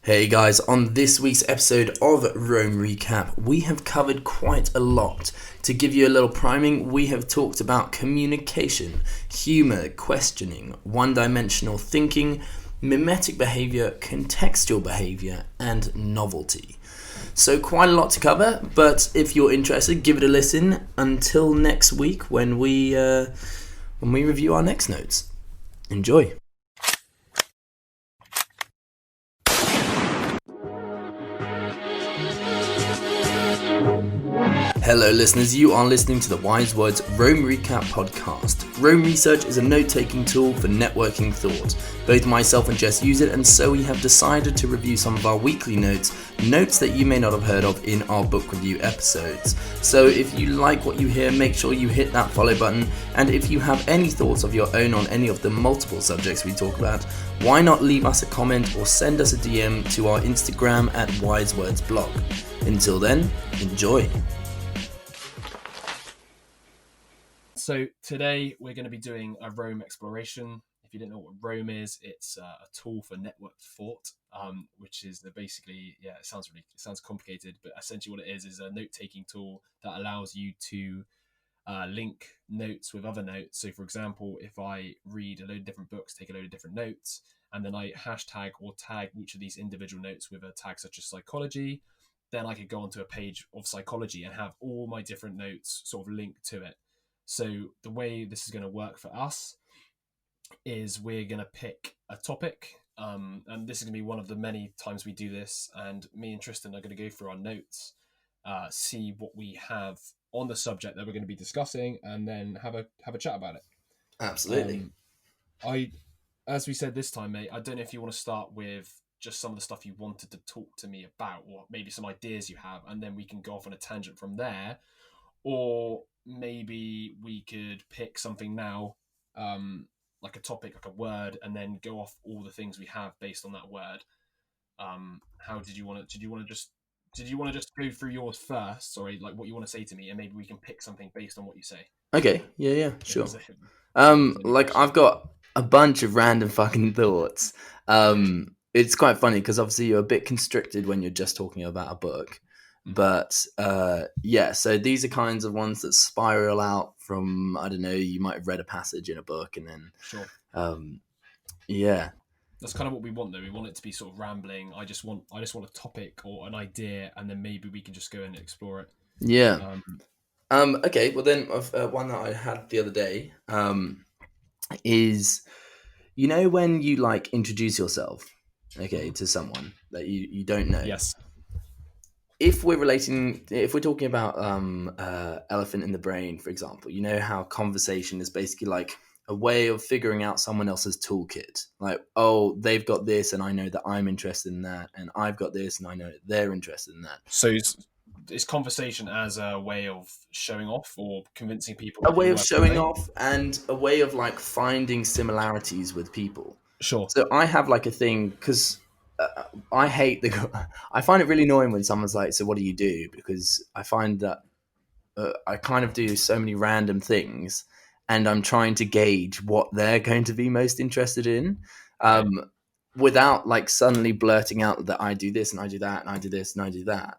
Hey guys, on this week's episode of Rome Recap, we have covered quite a lot. To give you a little priming, we have talked about communication, humour, questioning, one-dimensional thinking, mimetic behaviour, contextual behaviour, and novelty. So quite a lot to cover, but if you're interested, give it a listen until next week when we review our next notes. Enjoy. Hello listeners, you are listening to the Wise Words Rome Recap podcast. Rome Research is a note-taking tool for networking thought. Both myself and Jes use it, and so we have decided to review some of our weekly notes that you may not have heard of in our book review episodes. So if you like what you hear, make sure you hit that follow button, and if you have any thoughts of your own on any of the multiple subjects we talk about, why not leave us a comment or send us a DM to our Instagram at WiseWordsBlog. Until then, enjoy. So today we're going to be doing a Rome exploration. If you didn't know what Rome is, it's a tool for networked thought, which is basically, it sounds complicated, but essentially what it is a note-taking tool that allows you to link notes with other notes. So for example, if I read a load of different books, take a load of different notes, and then I hashtag or tag each of these individual notes with a tag such as psychology, then I could go onto a page of psychology and have all my different notes sort of linked to it. So the way this is going to work for us is we're going to pick a topic, and this is going to be one of the many times we do this, and me and Tristan are going to go through our notes, see what we have on the subject that we're going to be discussing, and then have a chat about it. Absolutely. As we said this time, mate, I don't know if you want to start with just some of the stuff you wanted to talk to me about, or maybe some ideas you have, and then we can go off on a tangent from there, or maybe we could pick something now, like a topic, like a word, and then go off all the things we have based on that word. How did you want to? Did you want to just go through yours first? Sorry, like what you want to say to me, and maybe we can pick something based on what you say. Okay. Yeah. Sure. I've got a bunch of random fucking thoughts. It's quite funny because obviously you're a bit constricted when you're just talking about a book. But so these are kinds of ones that spiral out from, I don't know, you might have read a passage in a book and then Sure. That's kind of what we want, though. We want it to be sort of rambling. I just want a topic or an idea, and then maybe we can just go and explore it. Yeah. Okay. Well, then one that I had the other day is, you know, when you like introduce yourself, to someone that you don't know. Yes. If we're talking about elephant in the brain, for example, you know how conversation is basically like a way of figuring out someone else's toolkit. Like, oh, they've got this and I know that I'm interested in that, and I've got this and I know that they're interested in that. So is conversation as a way of showing off or convincing people? A way of showing off and a way of like finding similarities with people. Sure. So I have like a thing because I find it really annoying when someone's like, so what do you do? Because I find that I kind of do so many random things and I'm trying to gauge what they're going to be most interested in, without like suddenly blurting out that I do this and I do that and I do this and I do that.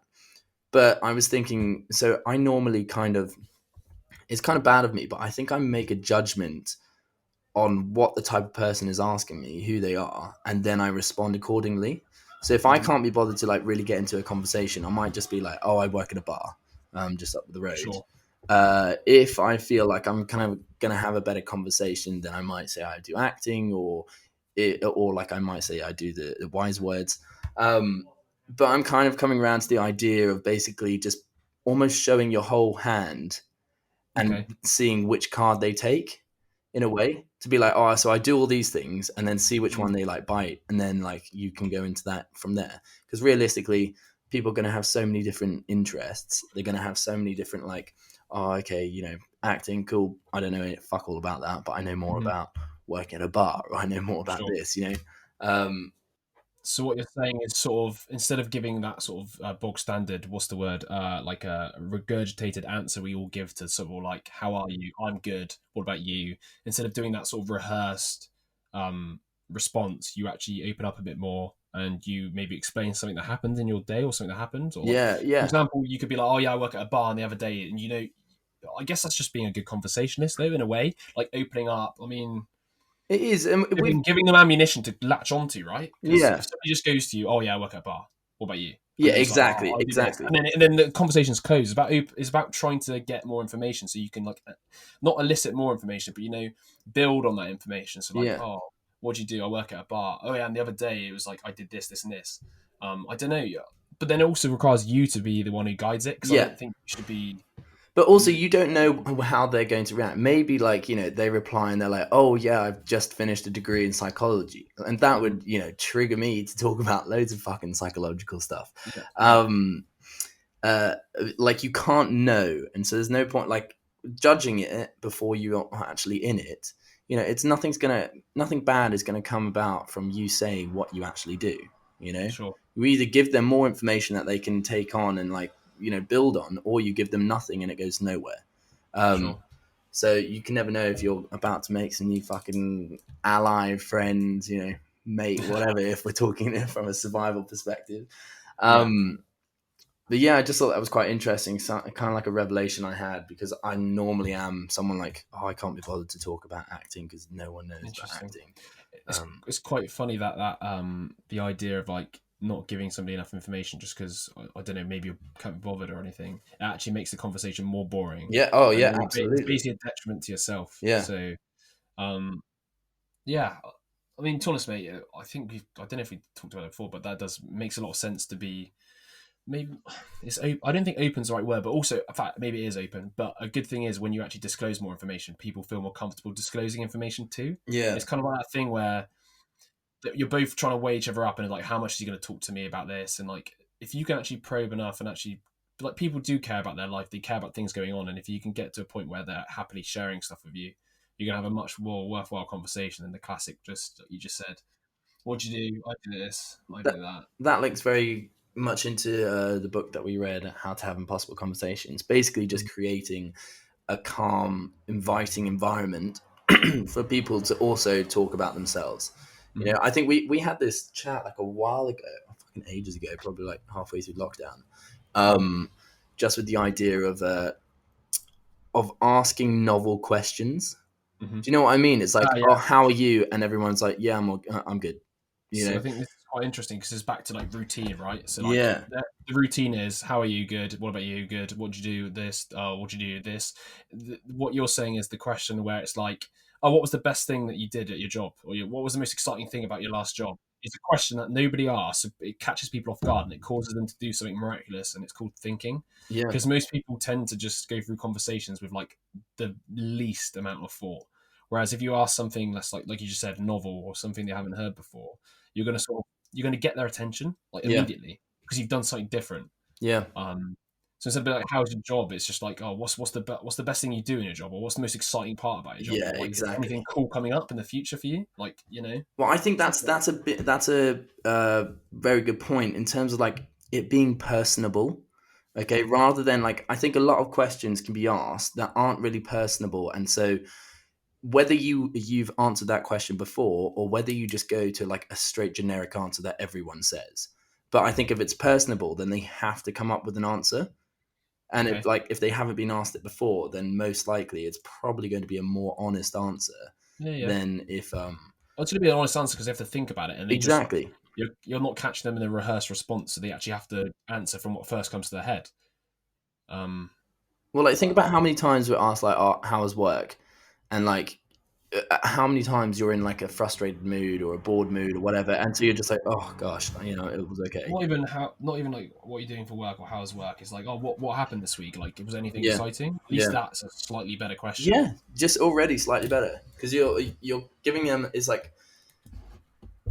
But I was thinking, so I normally it's kind of bad of me, but I think I make a judgment on what the type of person is asking me, who they are, and then I respond accordingly. So if I can't be bothered to like really get into a conversation, I might just be like, oh, I work at a bar, just up the road. Sure. If I feel like I'm kind of going to have a better conversation, then I might say I do acting, or like I might say I do the wise words. But I'm kind of coming around to the idea of basically just almost showing your whole hand and seeing which card they take, in a way, to be like, oh, so I do all these things and then see which one they like bite, and then like you can go into that from there. Because realistically, people are going to have so many different interests. They're going to have so many different like, oh, okay, you know, acting, cool. I don't know fuck all about that, but I know more about working at a bar, or I know more about this, you know. So what you're saying is sort of, instead of giving that sort of bog standard, what's the word, like a regurgitated answer we all give to sort of like, how are you? I'm good. What about you? Instead of doing that sort of rehearsed response, you actually open up a bit more and you maybe explain something that happened in your day or something that happened, or like, Yeah, for yeah. example, you could be like, oh yeah, I work at a bar, and the other day, and I guess that's just being a good conversationalist, though, in a way, like opening up. I mean, It is, and we've giving them ammunition to latch onto, right? Because yeah, if somebody just goes to you, oh yeah, I work at a bar. What about you? And yeah, they're just like, oh, exactly, I do this, exactly. and then the conversation's closed. It's about trying to get more information so you can like not elicit more information, but build on that information. So like, Yeah, oh, what do you do? I work at a bar. Oh yeah, and the other day it was like I did this, this, and this. I don't know, but then it also requires you to be the one who guides it, because I yeah. don't think you should be. But also, you don't know how they're going to react. Maybe, like, they reply and they're like, "Oh, yeah, I've just finished a degree in psychology," and that Mhm. would, trigger me to talk about loads of fucking psychological stuff. Yeah, yeah, Um, uh, like, you can't know, and so there's no point like judging it before you are actually in it. It's nothing bad is gonna come about from you saying what you actually do. sure, You either give them more information that they can take on and, like, build on, or you give them nothing and it goes nowhere. Um, sure. so you can never know if you're about to make some new fucking ally, friend, mate, whatever. If we're talking from a survival perspective. Yeah. Um, but yeah, I just thought that was quite interesting. So, kind of like a revelation I had, because I normally am someone like, oh, I can't be bothered to talk about acting because no one knows about Interesting. acting. it's Um, it's quite funny that the idea of like not giving somebody enough information just because I don't know, maybe you can't be bothered or anything, it actually makes the conversation more boring, yeah. Oh, and yeah. then it's Absolutely. basically a detriment to yourself. Yeah. So um yeah, I mean, to honest, mate, I don't know if we talked about it before, but that does makes a lot of sense to be maybe I don't think open's the right word, but also in fact maybe it is open, but a good thing is when you actually disclose more information, people feel more comfortable disclosing information too. Yeah. It's kind of like that thing where you're both trying to weigh each other up and like, how much is he going to talk to me about this, and like if you can actually probe enough and actually, like, people do care about their life, they care about things going on, and if you can get to a point where they're happily sharing stuff with you, you're going to have a much more worthwhile conversation than the classic just you just said, what do you do? I do this, I That do that. that links very much into the book that we read, How to Have Impossible Conversations. Basically, just Mm, creating a calm, inviting environment for people to also talk about themselves. mhm, I think we had this chat like a while ago, fucking ages ago, probably like halfway through lockdown, mhm, um, just with the idea of asking novel questions. mhm. Do you know what I mean? It's like, Ah, oh, yeah. how are you? And everyone's like, yeah, I'm good. You So know? I think this is quite interesting because it's back to like routine, right? So like Yeah, the routine is, how are you? Good. What about you? Good. What do you do? This. What do you do? This. What you're saying is the question where it's like, oh, what was the best thing that you did at your job, or what was the most exciting thing about your last job? It's a question that nobody asks. So it catches people off guard and it causes them to do something miraculous, and it's called thinking. yeah, Because most people tend to just go through conversations with like the least amount of thought. Whereas if you ask something that's like you just said, novel or something they haven't heard before, you're going to get their attention like yeah, immediately because you've done something different. yeah, Um, so instead of being like, "How's your job?" It's just like, "Oh, what's the best thing you do in your job, or what's the most exciting part about your job, yeah, or like, is there exactly. anything cool coming up in the future for you?" Like, Well, I think stuff like that's a very good point in terms of like it being personable. that. Okay, rather than like, I think a lot of questions can be asked that aren't really personable, and so whether you've answered that question before or whether you just go to like a straight generic answer that everyone says, but I think if it's personable, then they have to come up with an answer. And Okay, if they haven't been asked it before, then most likely it's probably going to be a more honest answer yeah, yeah. than if Well, it's going to be an honest answer because they have to think about it, and they just exactly. you're not catching them in a rehearsed response, so they actually have to answer from what first comes to their head. Um, Well, like, think uh, about how many times we're asked like, "Oh, how was work?" and like how many times you're in like a frustrated mood or a bored mood or whatever, and so you're just like, "Oh gosh, it was okay." not even like what you're doing for work or how's work. It's like, oh, what happened this week? Like, was anything Yeah, exciting? At least yeah, that's a slightly better question. yeah. Just already slightly better because you're giving them is like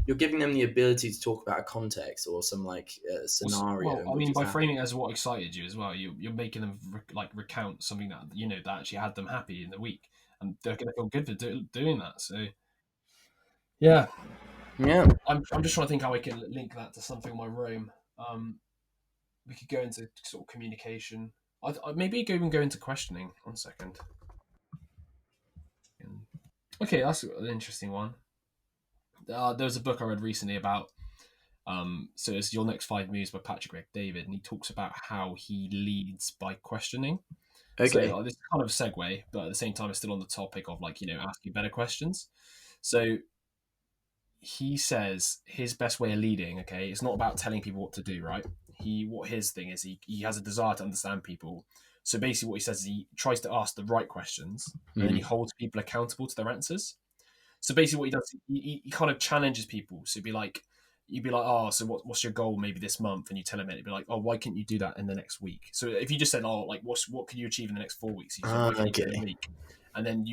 you're giving them the ability to talk about a context or some like scenario Well, in I which mean, it's by happened. framing it as what excited you as well, you're making them like recount something that that actually had them happy in the week, and they're going to feel good for doing that. So yeah, Yeah. I'm just trying to think how I can link that to something on my roam. We could go into sort of communication. Maybe even go into questioning. 1 second. Okay, that's an interesting one. There was a book I read recently about So it's Your Next 5 Moves by Patrick Greg David, and he talks about how he leads by questioning. So Okay. this is kind of a segue, but at the same time, it's still on the topic of like, asking better questions. So he says his best way of leading, okay, it's not about telling people what to do, right? What his thing is, he has a desire to understand people. So basically, what he says is he tries to ask the right questions, and then he Mm. holds people accountable to their answers. So basically, what he does, he kind of challenges people. So you'd be like, oh, so what's your goal maybe this month? And you tell him it, it'd be like, oh, why can't you do that in the next week? So if you just said, oh, like what can you achieve in the next 4 weeks? He said, why can't you do it in a Okay. week? And then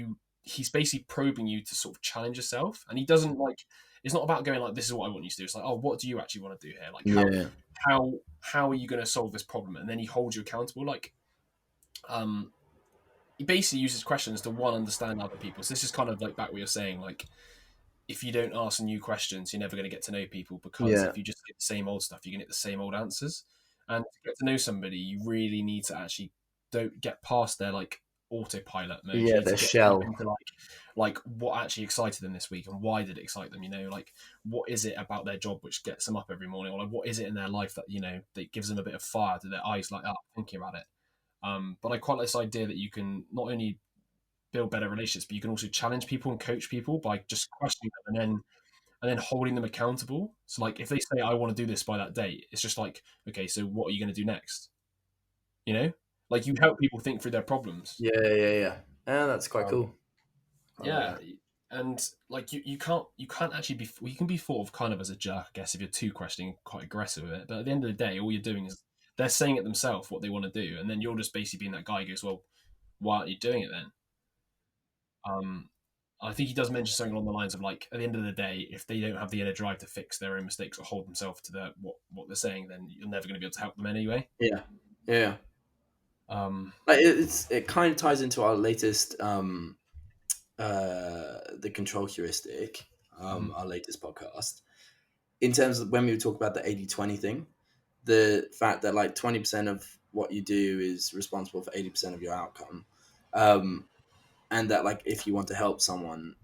he's basically probing you to sort of challenge yourself. And he doesn't like, it's not about going like, this is what I want you to do. It's like, oh, what do you actually want to do here? Like Yeah. how are you going to solve this problem? And then he holds you accountable. Like, um, he basically uses questions to one understand other people. So this is kind of like back what you're saying, like if you don't ask new questions, you're never going to get to know people, because Yeah. if you just get the same old stuff, you're going to get the same old answers. And to get to know somebody, you really need to actually don't get past their like autopilot mode. You Yeah. need to The get deep shell. into like what actually excited them this week and why did it excite them. Like what is it about their job which gets them up every morning, or like what is it in their life that that gives them a bit of fire to their eyes light up thinking about it. But I quite like this idea that you can not only build better relationships, but you can also challenge people and coach people by just questioning them and then holding them accountable. So like if they say I want to do this by that date, it's just like, okay, so what are you going to do next? You know, like you help people think through their problems. Yeah. Yeah. Yeah. Yeah. That's quite Um, cool. I like yeah, that. and like you can't actually be well, you can be thought of kind of as a jerk, I guess, if you're too questioning, quite aggressive with it. But at the end of the day, all you're doing is they're saying it themselves what they want to do, and then you're just basically being that guy who goes, well, why aren't you doing it then? Um, I think he does mention something along the lines of like, at the end of the day, if they don't have the inner drive to fix their own mistakes or hold themselves to what they're saying, then you're never going to be able to help them anyway. Yeah. Yeah. Um, Like, it kind of ties into our latest the control heuristic, mhm, our latest podcast, in terms of when we talk about the 80-20 thing, the fact that like 20% of what you do is responsible for 80% of your outcome, um, and that like if you want to help someone,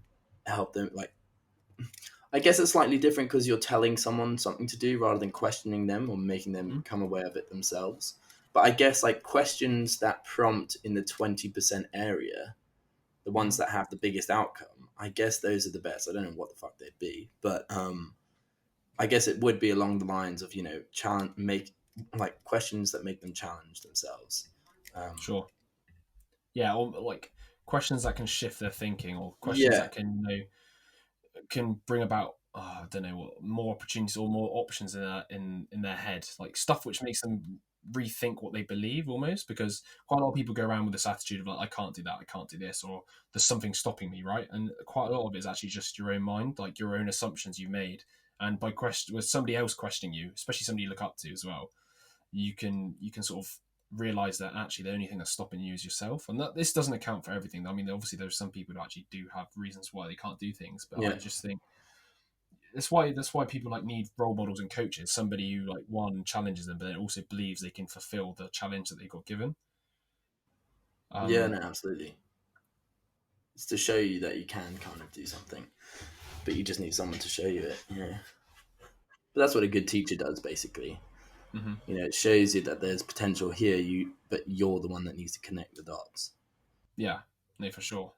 help them, like I guess it's slightly different because you're telling someone something to do rather than questioning them or making them mhm, become aware of it themselves. But I guess like questions that prompt in the 20% area, the ones mhm. that have the biggest outcome, I guess those are the best. I don't know what the fuck they'd be, but I guess it would be along the lines of challenge, make like questions that make them challenge themselves. Um, Sure. Yeah, or like questions that can shift their thinking, or questions yeah, that can bring about I don't know what more opportunities or more options in their head, like stuff which makes them rethink what they believe almost, because quite a lot of people go around with this attitude of like I can't do that, I can't do this, or there's something stopping me, right? And quite a lot of it is actually just your own mind, like your own assumptions you've made. And by question with somebody else questioning you, especially somebody you look up to as well, you can sort of realize that actually the only thing that's stopping you is yourself, and that this doesn't account for everything. I mean, obviously there's some people who actually do have reasons why they can't do things, but I yeah, just think that's why people like need role models and coaches, somebody who like one challenges them but then also believes they can fulfill the challenge that they got given. yeah. um No, absolutely. It's to show you that you can kind of do something, but you just need someone to show you it. Yeah, but that's what a good teacher does, basically. mhm. It shows you that there's potential here. But you're the one that needs to connect the dots. Yeah, no, for sure.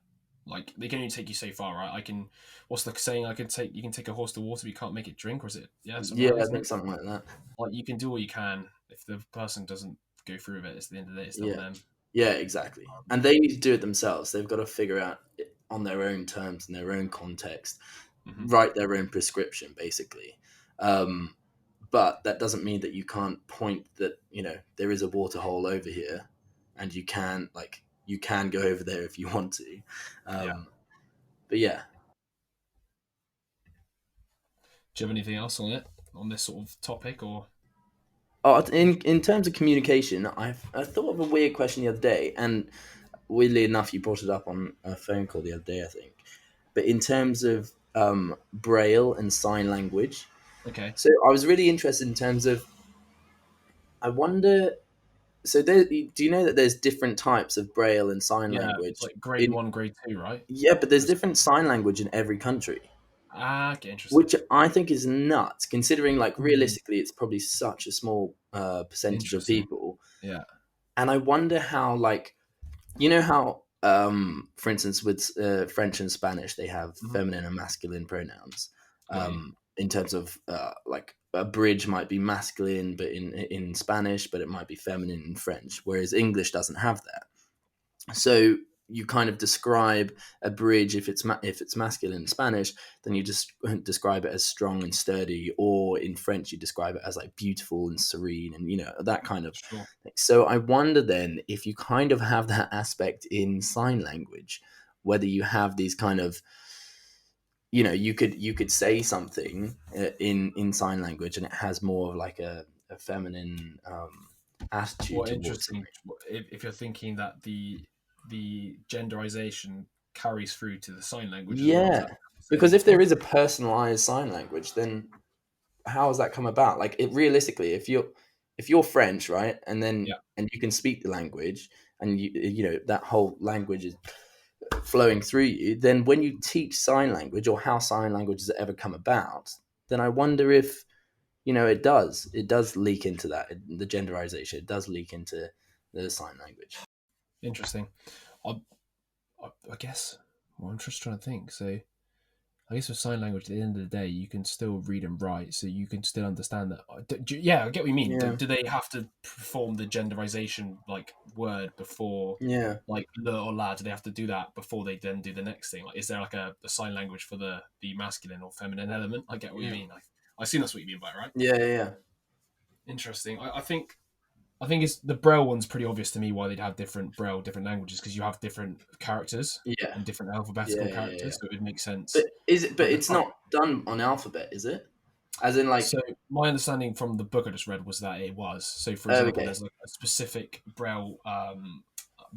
Like they can only take you so far, right? I can What's the saying? You can take a horse to water but you can't make it drink, or is it, yeah, something Yeah, like that, I isn't think it? something like that. Like you can do all you can. If the person doesn't go through with it, it's the end of the day, it's still on Yeah, them. yeah, exactly. And they need to do it themselves. They've got to figure out it on their own terms, in their own context, Hmm. write their own prescription, basically. Um, but that doesn't mean that you can't point that there is a water hole over here, and you can go over there if you want to. Yeah. Um, but yeah. Do you have anything else on it, on this sort of topic, or? Oh, in terms of communication, I thought of a weird question the other day, and weirdly enough, you brought it up on a phone call the other day, I think. But in terms of Braille and sign language, Okay. so I was really interested in terms of. I wonder. So do you know that there's different types of Braille and sign Yeah, it's language like grade in? one, grade two, right? Yeah, but there's There's, different sign language in every country. Okay, interesting. which I think is nuts, considering like Mm, realistically, it's probably such a small percentage of interesting. people. Yeah. And I wonder how, like, how, for instance, with French and Spanish, they have Hmm. feminine and masculine pronouns. Got you. In terms of like a bridge might be masculine, but in Spanish, but it might be feminine in French, whereas English doesn't have that. So you kind of describe a bridge if it's masculine in Spanish, then you just describe it as strong and sturdy, or in French you describe it as like beautiful and serene, and that kind of Sure. thing. So I wonder then if you kind of have that aspect in sign language, whether you have these kind of, you could say something in sign language and it has more of like a feminine attitude What towards it. interesting. If you're thinking that the genderization carries through to the sign language as well, is that Yeah, what you're because saying? if there is a personalized sign language, then how has that come about? Like, it realistically, if you're French, right, and then Yeah, and you can speak the language, and that whole language is flowing through you, then when you teach sign language, or how sign languages ever come about, then I wonder if it does leak into that, the genderization. It does leak into the sign language. interesting. I, I guess. Well, I'm just trying to think. So I guess with sign language, at the end of the day, you can still read and write, so you can still understand that. Yeah, I get what you mean. Yeah, Do they have to perform the genderization like word before, yeah, like le or la? Do they have to do that before they then do the next thing? Like, is there like a sign language for the masculine or feminine element? I get what you yeah, mean. I assume that's what you mean by it, right? yeah, yeah, Interesting. I think it's the Braille one's pretty obvious to me why they'd have different Braille, different languages because you have different characters yeah, and different yeah, alphabetical yeah, yeah. characters, so it would make But sense. is it? But But the it's fact, not done on alphabet, is it? As in, like, so my understanding from the book I just read was that it was. So for oh, example, okay, there's like a specific Braille.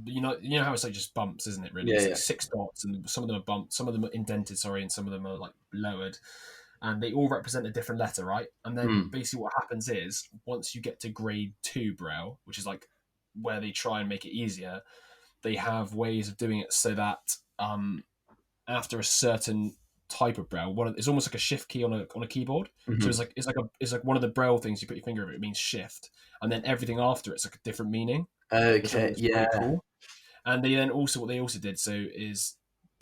You know how it's like just bumps, isn't it? Really, yeah, it's like yeah, six dots, and some of them are bumped, some of them are indented, sorry, and some of them are like lowered, and they all represent a different letter, right? And then mm, basically what happens is once you get to grade two Braille, which is like where they try and make it easier, they have ways of doing it so that after a certain type of braille, it's almost like a shift key on a keyboard. So hmm, it's like one of the braille things you put your finger over. It means shift, and then everything after it's like a different meaning, which I think okay, is really yeah, cool. And what they also did is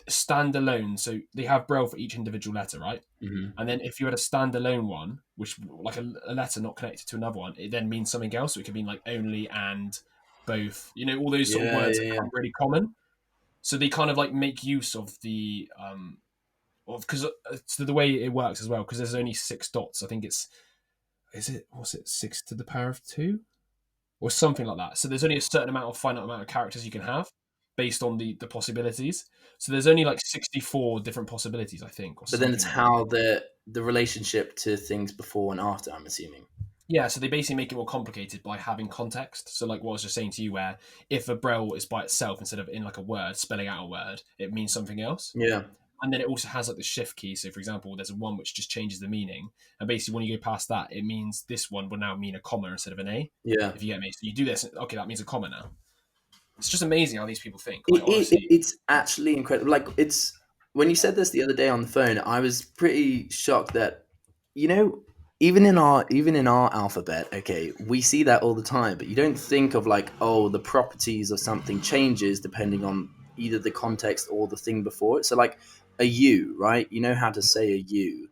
standalone. So they have braille for each individual letter, right? hmm, And then if you had a standalone one, which like a letter not connected to another one, it then means something else. So it could mean like only and both. All those sort of yeah, words that yeah, yeah. become really common. So they kind of like make use of the because so the way it works as well, because there's only six dots. I think what's it, six to the power of two or something like that. So there's only a certain finite amount of characters you can have based on the possibilities. So there's only like 64 different possibilities, I think, or But then it's something like that. how the relationship to things before and after, I'm assuming. Yeah, so they basically make it more complicated by having context. So like what I was just saying to you, where if a braille is by itself instead of in like a word spelling out a word, it means something else. Yeah, And then it also has like the shift key. So for example, there's one which just changes the meaning, and basically when you go past that, it means this one will now mean a comma instead of an a. yeah. If you get me, so you do this, okay, that means a comma now. It's just amazing how these people think. It, Like it, honestly, it's actually incredible. Like, it's when you said this the other day on the phone, I was pretty shocked that you know even in our alphabet, okay, we see that all the time, but you don't think of like, oh, the properties of something changes depending on either the context or the thing before it. So like a U, right? You know how to say a U,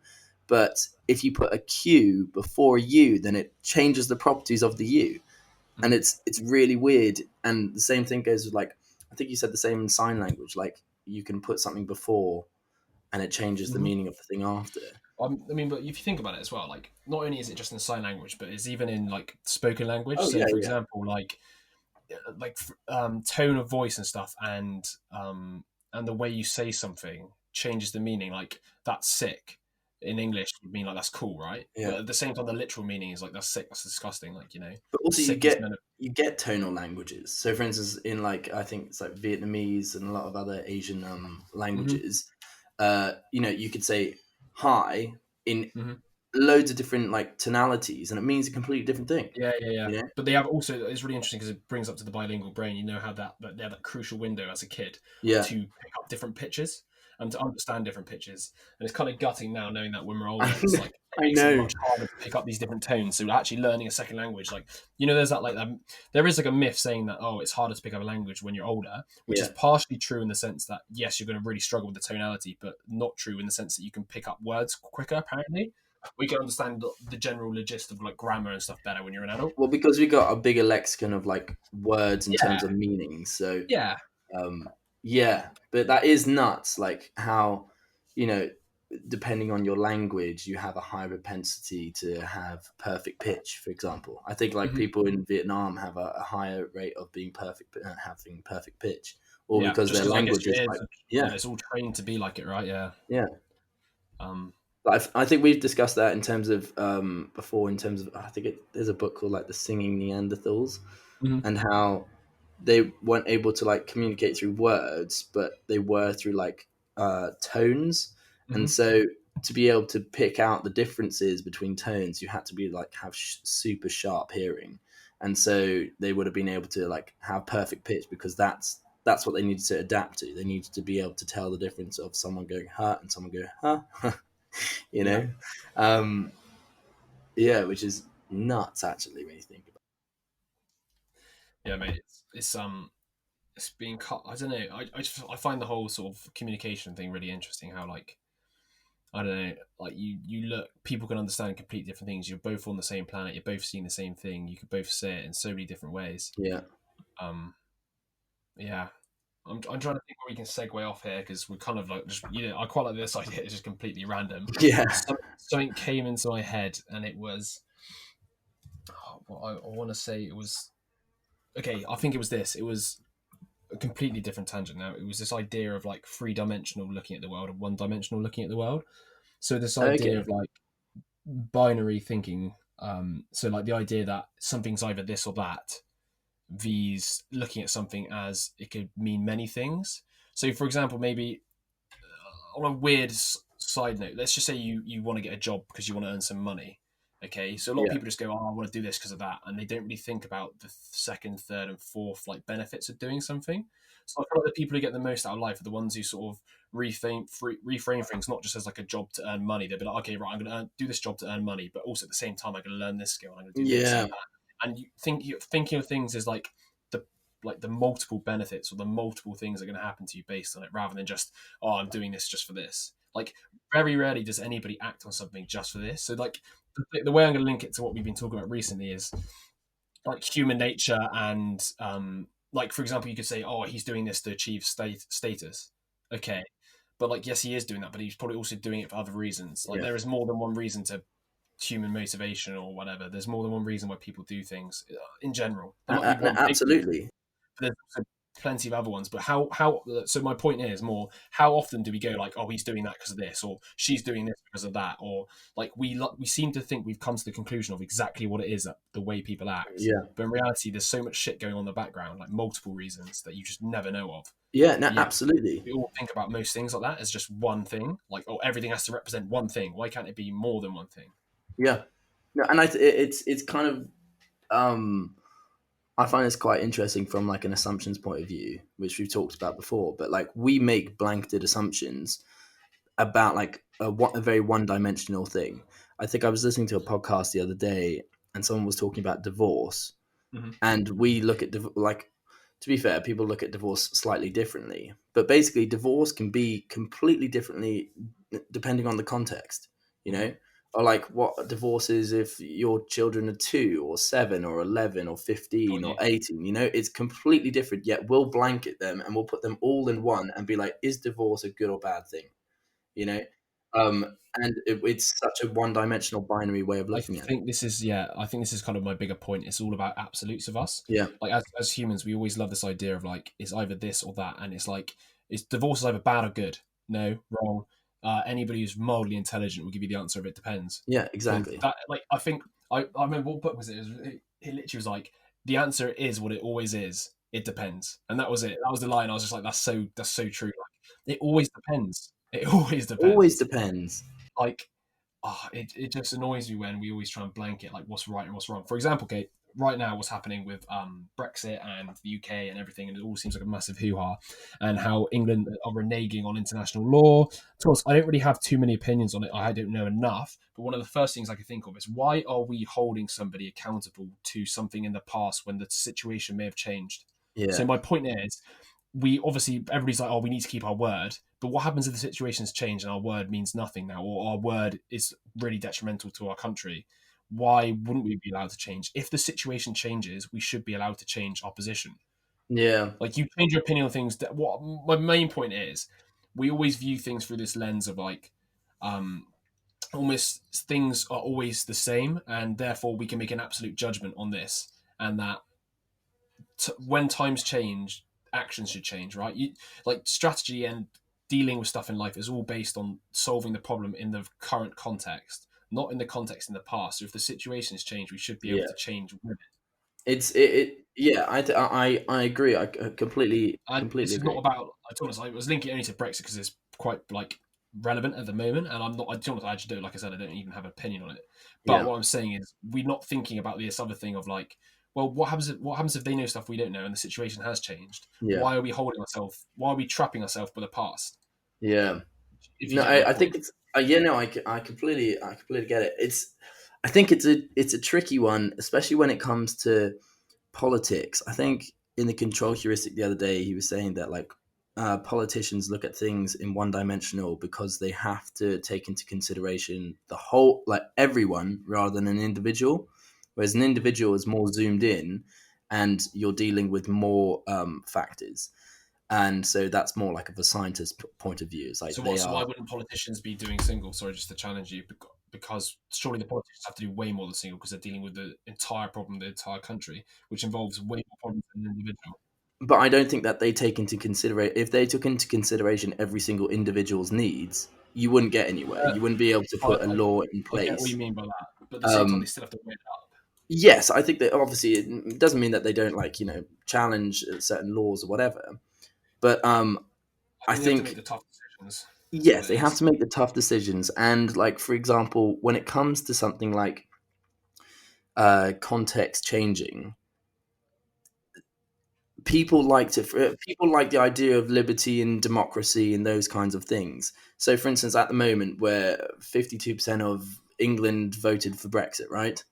but if you put a Q before a U, then it changes the properties of the U, and mhm. it's really weird. And the same thing goes with, like, I think you said the same in sign language, like you can put something before and it changes the Mhm. meaning of the thing after. I mean, but if you think about it as well, like not only is it just in sign language, but it's even in like spoken language. Oh So yeah, for yeah, example, tone of voice and stuff, and the way you say something changes the meaning. Like that's sick in English would mean like that's cool, right? yeah. But at the same time, the literal meaning is like that's sick, that's disgusting. Like But also you sick is get meant to. you get tonal languages. So for instance, in, like, I think it's like Vietnamese and a lot of other Asian Hmm. languages, you could say hi in Hmm. loads of different like tonalities, and it means a completely different thing. Yeah, yeah, yeah. You know? But they have also. It's really interesting because it brings up to the bilingual brain. You know how they have that crucial window as a kid Yeah, to pick up different pitches. and to understand different pitches. And it's kind of gutting now knowing that when we're older, it's like it I makes it know. much harder to pick up these different tones. So actually learning a second language, like, you know, there's that like there is like a myth saying that, oh, it's harder to pick up a language when you're older, which is Yeah. partially true in the sense that yes, you're going to really struggle with the tonality, but not true in the sense that you can pick up words quicker. Apparently, we can understand the general logist of like grammar and stuff better when you're an adult. Well, because we got a bigger lexicon of like words in Yeah, terms of meaning. So yeah. um, yeah, but that is nuts. Like how, you know, depending on your language, you have a high propensity to have perfect pitch. For example, I think like Mhm. people in Vietnam have a higher rate of being perfect, having perfect pitch, or Yeah, because just their because I guess language it is like is. Yeah, yeah, it's all trained to be like it, right? Yeah. yeah. Um. But I think we've discussed that in terms of before. In terms of, I think there's a book called like the Singing Neanderthals, Mhm. and how they weren't able to like communicate through words, but they were through like tones. And Mhm. so to be able to pick out the differences between tones, you had to be like have super sharp hearing. And so they would have been able to like have perfect pitch because that's what they needed to adapt to. They needed to be able to tell the difference of someone going huh and someone going huh, you Yeah. know. Um, yeah, which is nuts actually when you think about Yeah, mate. It's being cut. I don't know. I find the whole sort of communication thing really interesting. How like I don't know, like you look, people can understand completely different things. You're both on the same planet. You're both seeing the same thing. You could both say it in so many different ways. it. Yeah. Um. Yeah. I'm trying to think where we can segue off here because we're kind of like just I quite like this idea. It's just completely random. Yeah. Something came into my head and it was what I want to say. It was okay. I think it was this. It was a completely different tangent now. It was this idea of like three-dimensional looking at the world and one-dimensional looking at the world. So this idea Okay. of like binary thinking. So like the idea that something's either this or that. V's looking at something as it could mean many things. So for example, maybe on a weird side note, let's just say you want to get a job because you want to earn some money. Okay, so a lot of Yeah. people just go, "Oh, I want to do this because of that," and they don't really think about the second, third, and fourth like benefits of doing something. So I feel like the people who get the most out of life are the ones who sort of reframe things not just as like a job to earn money. They'll be like, "Okay, right, I'm going to do this job to earn money, but also at the same time, I'm going to learn this skill, and I'm going to do this Yeah. and that." And you're thinking of things as the the multiple benefits or the multiple things that are going to happen to you based on it, rather than just, "Oh, I'm doing this just for this." Like very rarely does anybody act on something just for this. So like the way I'm going to link it to what we've been talking about recently is like human nature and like for example, you could say, "Oh, he's doing this to achieve status." Okay, but like yes, he is doing that, but he's probably also doing it for other reasons. Like Yeah. there is more than one reason to human motivation or whatever. There's more than one reason why people do things in general. There might be one big reason, Absolutely. but there's also plenty of other ones. But how? So my point is more: how often do we go like, "Oh, he's doing that because of this," or "She's doing this because of that," or like we seem to think we've come to the conclusion of exactly what it is that the way people act. Yeah. But in reality, there's so much shit going on in the background, like multiple reasons that you just never know of. Yeah. No, But yeah, absolutely. we all think about most things like that as just one thing. Like, oh, everything has to represent one thing. Why can't it be more than one thing? Yeah. No, and it's kind of I find this quite interesting from like an assumptions point of view, which we've talked about before. But like we make blanketed assumptions about like a very one dimensional thing. I think I was listening to a podcast the other day, and someone was talking about divorce, Mm-hmm. and we look at like, to be fair, people look at divorce slightly differently, but basically divorce can be completely differently depending on the context, you Mm-hmm. know, or like what divorce is if your children are 2 or 7 or 11 or Got 15 or you. 18, you know, it's completely different, yet we'll blanket them and we'll put them all in one and be like, is divorce a good or bad thing, you know? And it's such a one-dimensional binary way of I looking at it. think this is yeah. I think this is kind of my bigger point. It's all about absolutes of us. Yeah. Like as humans, we always love this idea of like it's either this or that, and it's like it's divorce is either bad or good. No, wrong. Anybody who's mildly intelligent will give you the answer of it depends. Yeah, Because exactly. that like I think I remember what book was it? It literally was like the answer is what it always is. It depends, and that was it. That was the line. I was just like, that's so true. Like it always depends. It always Always depends. depends. Like it just annoys me when we always try and blanket like what's right and what's wrong. For example, Kate, right now what's happening with Brexit and the UK and everything, and it all seems like a massive hoo-ha, and how England are reneging on international law. Of course, I don't really have too many opinions on it. I don't know enough. But one of the first things I can think of is, why are we holding somebody accountable to something in the past when the situation may have changed? So Yeah. my point is, we obviously, everybody's like, oh, we need to keep our word. But what happens if the situation's changed and our word means nothing now, or our word is really detrimental to our country? Why wouldn't we be allowed to change? If the situation changes, we should be allowed to change our position. Yeah. Like, you change your opinion on things. That, what my main point is, we always view things through this lens of like, um, almost things are always the same, and therefore we can make an absolute judgment on this, and that when times change, actions should change, right? Like, strategy and dealing with stuff in life is all based on solving the problem in the current context, not in the context in the past. So if the situation has changed, we should be able Yeah. to change with it. Yeah, I agree. I And completely this is not agree. about. I told us I was linking it only to Brexit because it's quite like relevant at the moment, and I'm not. I don't. I actually don't. Like I said, I don't even have an opinion on it. But Yeah. what I'm saying is, we're not thinking about this other thing of like, well, what happens if they know stuff we don't know, and the situation has changed? Yeah. Why are we holding ourselves? Why are we trapping ourselves by the past? Yeah. If you No, get my I think point. it's yeah, no, I completely get it. I think it's a tricky one, especially when it comes to politics. I think in the control heuristic the other day, he was saying that like politicians look at things in one dimensional because they have to take into consideration the whole, like everyone, rather than an individual. Whereas an individual is more zoomed in, and you're dealing with more factors, and so that's more like of a scientist point of view. It's like So they what? So why are. wouldn't politicians be doing single? Sorry, just to challenge you, because surely the politicians have to do way more than single, because they're dealing with the entire problem, of the entire country, which involves way more problems than an individual. But I don't think that they take into consideration, if they took into consideration every single individual's needs, you wouldn't get anywhere. Uh, You wouldn't be able to I, put a I, law in I get what you place. mean by that, but at the same time, they Um, still have to weigh it up. yes, I think that obviously it doesn't mean that they don't, like, challenge certain laws or whatever. But I I think they have to make think the tough decisions. Is what yes, it they have is. to make the tough decisions. And like, for example, when it comes to something like context changing, people like the idea of liberty and democracy and those kinds of things. So for instance, at the moment, where 52% of England voted for Brexit, right?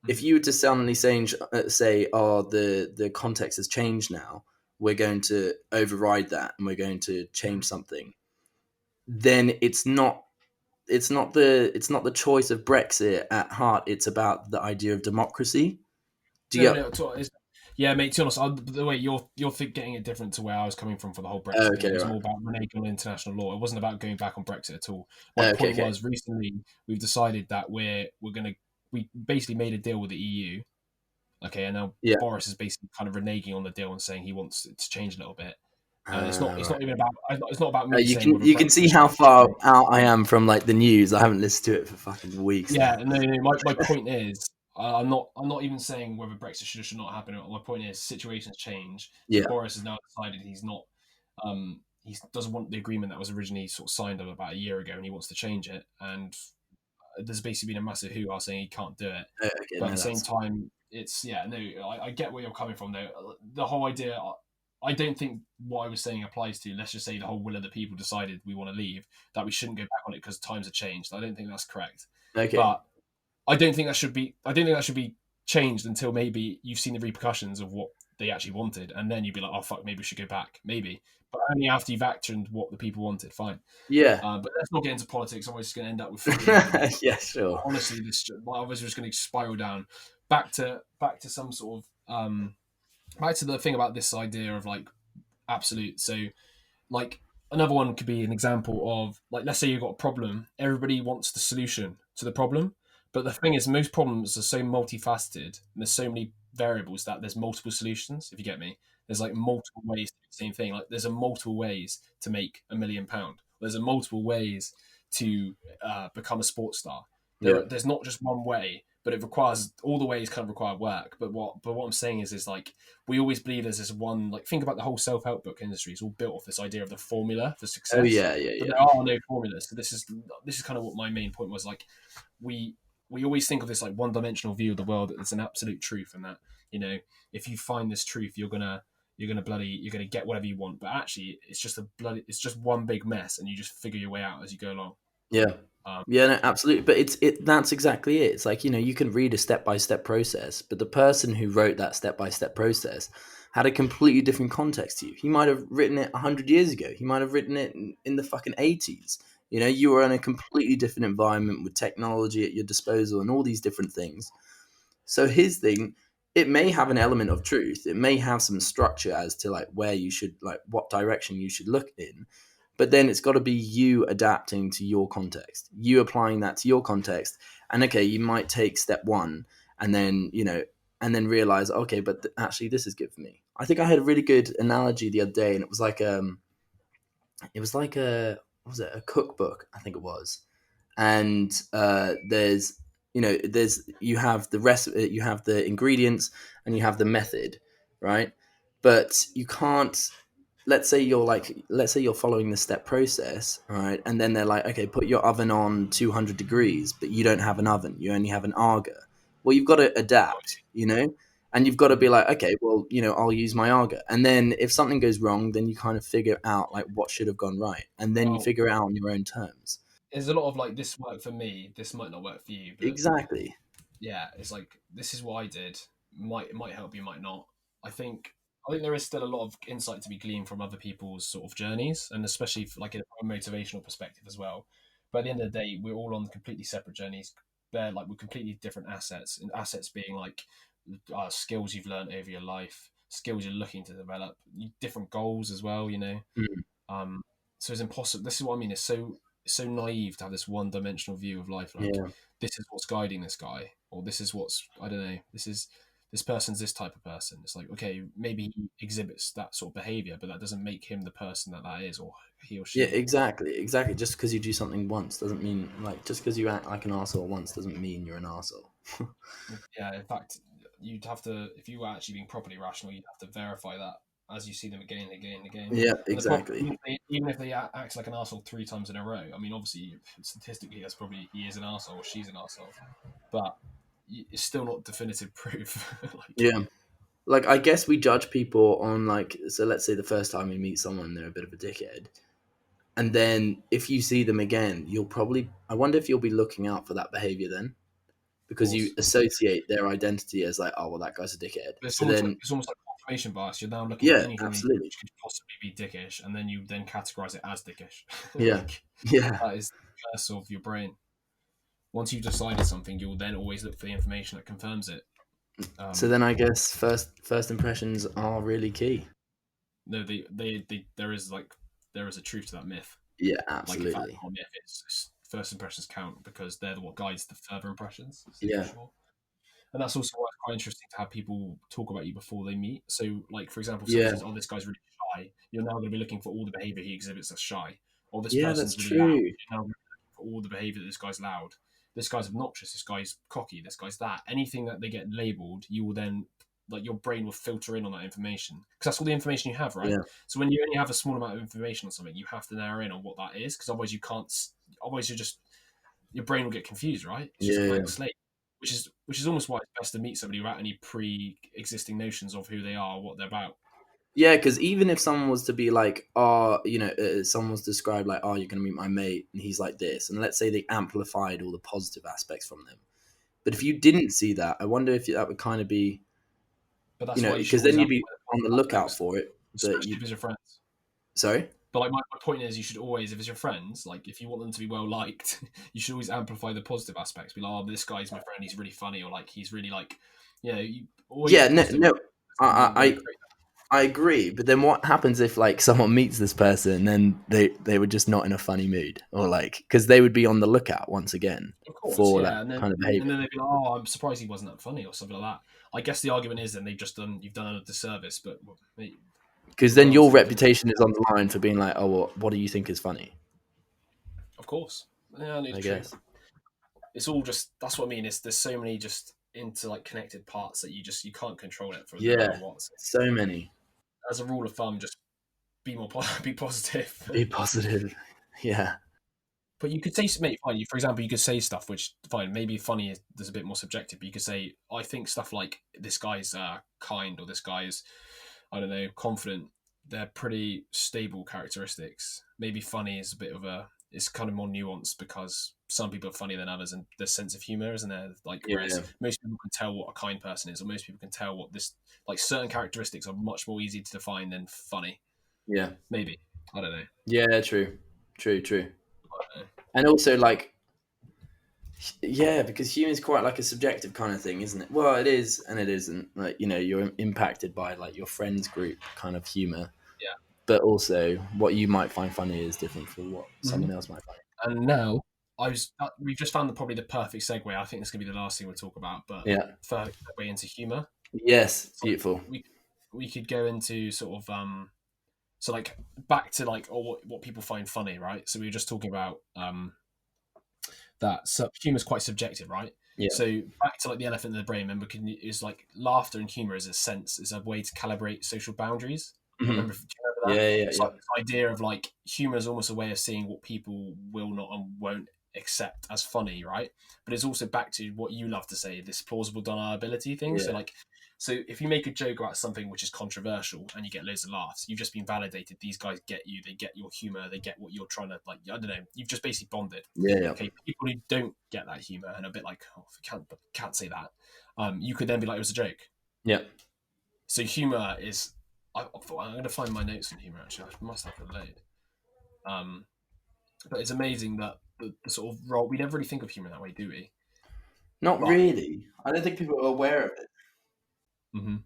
If Mm. you were to suddenly say, oh, the context has changed now, we're going to override that and we're going to change Mm. something, then it's not the choice of Brexit at heart. It's about the idea of democracy. Do you No, get? no, yeah, mate. To be honest, the way you're getting it different to where I was coming from for the whole Brexit thing. Okay, It was right. more about reneging on international law. It wasn't about going back on Brexit at all. My Okay, point okay. was, recently we've decided that we basically made a deal with the EU. Okay, and now Yeah. Boris is basically kind of reneging on the deal and saying he wants it to change a little bit. And it's Right. not even about it's not about me You saying can whether you can Brexit see should how or should far go. out I am from like the news. I haven't listened to it for fucking weeks Yeah, now. no, no. My point is, I'm not even saying whether Brexit should or should not happen. My point is, situations change. So Yeah, Boris has now decided he's not. He doesn't want the agreement that was originally sort of signed about a year ago, and he wants to change it. And there's basically been a massive hoo-ha saying he can't do it. okay, But at no, the same that's time, it's yeah, no. I get where you're coming from though. The whole idea. I don't think what I was saying applies to. Let's just say the whole will of the people decided we want to leave, that we shouldn't go back on it because times have changed. I don't think that's correct. okay. But I don't think that should be. I don't think that should be changed until maybe you've seen the repercussions of what they actually wanted, and then you'd be like, "Oh fuck, maybe we should go back." Maybe, but only after you've actioned what the people wanted. Fine, Yeah. but let's not get into politics. Otherwise, it's going to end up with fucking. Yeah, sure. Honestly, this obviously just going to spiral down back to some sort of back to the thing about this idea of like absolute. So like another one could be an example of like, let's say you've got a problem, everybody wants the solution to the problem, but the thing is most problems are so multifaceted and there's so many variables that there's multiple solutions, if you get me. There's like multiple ways to do the same thing. Like there's a multiple ways to make £1 million. There's a multiple ways to become a sports star. Yeah. There's not just one way, but it requires all the ways kind of require work. But what I'm saying is like we always believe there's this one, like think about the whole self-help book industry. It's all built off this idea of the formula for Oh success, yeah, yeah, but yeah. there are no formulas. So this is kind of what my main point was. Like we we always think of this like one-dimensional view of the world, that there's an absolute truth, and that, you know, if you find this truth, you're gonna get whatever you want. But actually, it's just one big mess, and you just figure your way out as you go along. Yeah. Um, Yeah, no, absolutely. But that's exactly it. It's like, you can read a step-by-step process, but the person who wrote that step-by-step process had a completely different context to you. He might have written it 100 years ago. He might have written it in the fucking 80s. You were in a completely different environment with technology at your disposal and all these different things. So his thing, it may have an element of truth. It may have some structure as to like where you should, like what direction you should look in. But then it's got to be you adapting to your context, you applying that to your context. And okay, you might take step one and then, and then realize, okay, but actually this is good for me. I think I had a really good analogy the other day, and it was like what was it, a cookbook, I think it was. And you have the rest, you have the ingredients and you have the method, right? But you can't, let's say you're following the step process, right? And then they're like, okay, put your oven on 200 degrees, but you don't have an oven, you only have an Aga. Well, you've got to adapt, and you've got to be like, okay, well, I'll use my Aga. And then if something goes wrong, then you kind of figure out like what should have gone right, and then you well, figure it out on your own terms. there's a lot of like, this worked for me, this might not work for you, but Exactly. yeah, it's like, this is what I did. Might help you, might not. I think I think there is still a lot of insight to be gleaned from other people's sort of journeys, and especially like in a motivational perspective as well. But at the end of the day, we're all on completely separate journeys. They're like, we're completely different assets, and assets being like skills you've learned over your life, skills you're looking to develop, different goals as well. Mm. Um, so it's impossible. This is what I mean. It's so naive to have this one-dimensional view of life. Like, Yeah. this is what's guiding this guy, or this is what's, I don't know. This person's this type of person. It's like, okay, maybe he exhibits that sort of behavior, but that doesn't make him the person that is, or he or Yeah, she. exactly. Just because you do something once doesn't mean, like, just because you act like an arsehole once doesn't mean you're an arsehole. Yeah, in fact, you'd have to, if you were actually being properly rational, you'd have to verify that as you see them again and again and again. Yeah, And the problem, exactly. even if they act like an asshole 3 times in a row, I mean, obviously, statistically, that's probably, he is an asshole or she's an asshole, but it's still not definitive proof. Like, Yeah. Like, I guess we judge people on, like, so let's say the first time you meet someone, they're a bit of a dickhead. And then if you see them again, I wonder if you'll be looking out for that behavior then, of because you course, associate their identity as like, oh, well, that guy's a dickhead. but So then, it's almost like confirmation bias. You're now looking for yeah, anything absolutely. which could possibly be dickish, and then you then categorize it as dickish. Yeah. Like, Yeah. that is the curse of your brain. Once you've decided something, you'll then always look for the information that confirms it. So Um, then I guess first impressions are really key. no, there is like, there is a truth to that myth. Yeah, Like, in fact, absolutely. not a myth. It's first impressions count, because they're what guides the further impressions. So for Yeah. sure. And that's also why it's quite interesting to have people talk about you before they meet. So, like, for example, if someone Yeah. says, "Oh, this guy's really shy," you're now going to be looking for all the behavior he exhibits that's shy. Or this Yeah, that's person's really loud. true. You're now going to be looking for all the behavior that this guy's loud. This guy's obnoxious. This guy's cocky. This guy's that. Anything that they get labeled, you will then, like, your brain will filter in on that information, because that's all the information you have, right? Yeah. So when you only have a small amount of information on something, you have to narrow in on what that is, because otherwise you can't. Otherwise, your brain will get confused, right? It's just a Yeah. blank slate, which is almost why it's best to meet somebody without any pre-existing notions of who they are, what they're about. Yeah, because even if someone was to be like, oh, someone was described like, oh, you're going to meet my mate, and he's like this, and let's say they amplified all the positive aspects from them. But if you didn't see that, I wonder if that would kind of be, But that's why you should because always then amplify you'd be the on the positive lookout aspects, for it. But especially you, if it's your friends. sorry, But like, my point is, you should always, if it's your friends, like, if you want them to be well liked, you should always amplify the positive aspects. Be like, oh, this guy's my friend. He's really funny, or like, he's really like, you always yeah, look no, positive on no, it. Then I, you'll I, then I create. I agree. But then what happens if like someone meets this person and then they were just not in a funny mood, or like because they would be on the lookout once again Of course, for that yeah, and then kind of and behavior. then they'd be like, "Oh, I'm surprised he wasn't that funny," or something like that. I guess the argument is, then you've done a disservice, but Because then regardless your of the information, reputation is on the line for being like, oh, well, what do you think is funny? of course, yeah, it's I true. guess. It's all just, that's what I mean. It's, there's so many just into like connected parts that you can't control it for no matter Yeah, what. So, so many. as a rule of thumb, just be more be positive. Be positive. Yeah. But you could say, mate, fine. For example, you could say stuff which, fine, maybe funny is there's a bit more subjective. But you could say, I think stuff like this guy's kind, or this guy's, I don't know, confident. They're pretty stable characteristics. Maybe funny is a bit of a, it's kind of more nuanced because some people are funnier than others, and their sense of humor, isn't there? Like, Yeah, whereas most people can tell what a kind person is, or most people can tell what this, like, certain characteristics are much more easy to define than funny. yeah, Maybe, I don't know. yeah. True, true, true. I don't know. And also, like, yeah, because humor is quite like a subjective kind of thing, isn't it? Well, it is, and it isn't. Like, you're impacted by like your friends group kind of humor, Yeah. but also what you might find funny is different from what Mm-hmm. someone else might find. And now we've just found probably the perfect segue. I think this is gonna be the last thing we'll talk about, but Yeah. perfect segue into humor. Yes. So Beautiful. we could go into sort of so like back to like, or what people find funny, right? So we were just talking about that humor is quite subjective, right? Yeah. So back to like the elephant in the brain. Remember, is like laughter and humor is a way to calibrate social boundaries. Hmm. Remember, do you remember that? Yeah. Yeah. It's Yeah. like this idea of like humor is almost a way of seeing what people will not and won't accept as funny, right? But it's also back to what you love to say, this plausible deniability thing. So Yeah. like, so if you make a joke about something which is controversial and you get loads of laughs, you've just been validated. These guys get you. They get your humor. They get what you're trying to, like. I don't know. You've just basically bonded. Yeah. Yeah. Okay, people who don't get that humor and are a bit like, oh, can't say that. You could then be like, it was a joke. Yeah. So humor is. I'm going to find my notes on humor. Actually, I must have it laid. But it's amazing that the sort of role, we never really think of humor that way, do we? Not But really. I don't think people are aware of it. mm-hmm.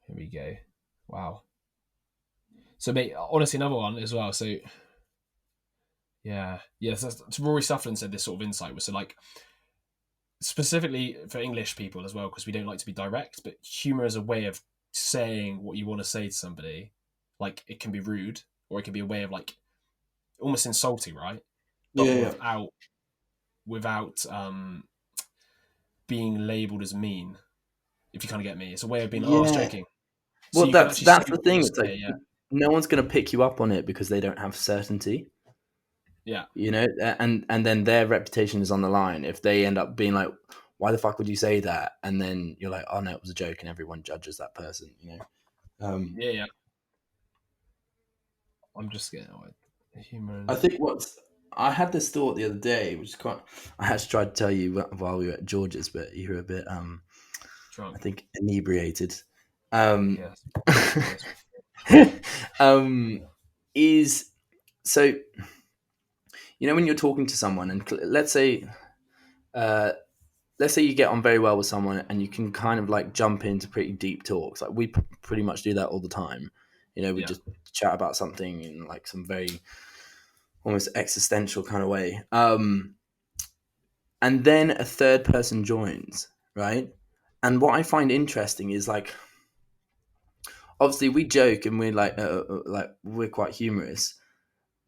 Here we go. Wow. So, mate, honestly, another one as well. So, yeah, So Rory Sutherland said this sort of insight was, so like, specifically for English people as well, because we don't like to be direct, but humor is a way of saying what you want to say to somebody. Like, it can be rude, or it can be a way of like almost insulting, right? But Yeah. Yeah. without being labeled as mean. If you kind of get me, it's a way of being, oh, I was Yeah. joking. So Well, you can that's actually say that's the what you thing. want It's to like say. Yeah, no one's going to pick you up on it because they don't have certainty. yeah, And then their reputation is on the line. If they end up being like, "Why the fuck would you say that?" and then you're like, "Oh no, it was a joke," and everyone judges that person. yeah. I'm just getting humor. I think I had this thought the other day, which is quite. I actually tried to tell you while we were at George's, but you were a bit, I Drunk. think, inebriated. Um, Yes. is so when you're talking to someone, and uh, let's say you get on very well with someone, and you can kind of like jump into pretty deep talks. Like we pretty much do that all the time. We Yeah. just chat about something in like some very almost existential kind of way. And then a third person joins, right? And what I find interesting is like, obviously we joke and we're like we're quite humorous,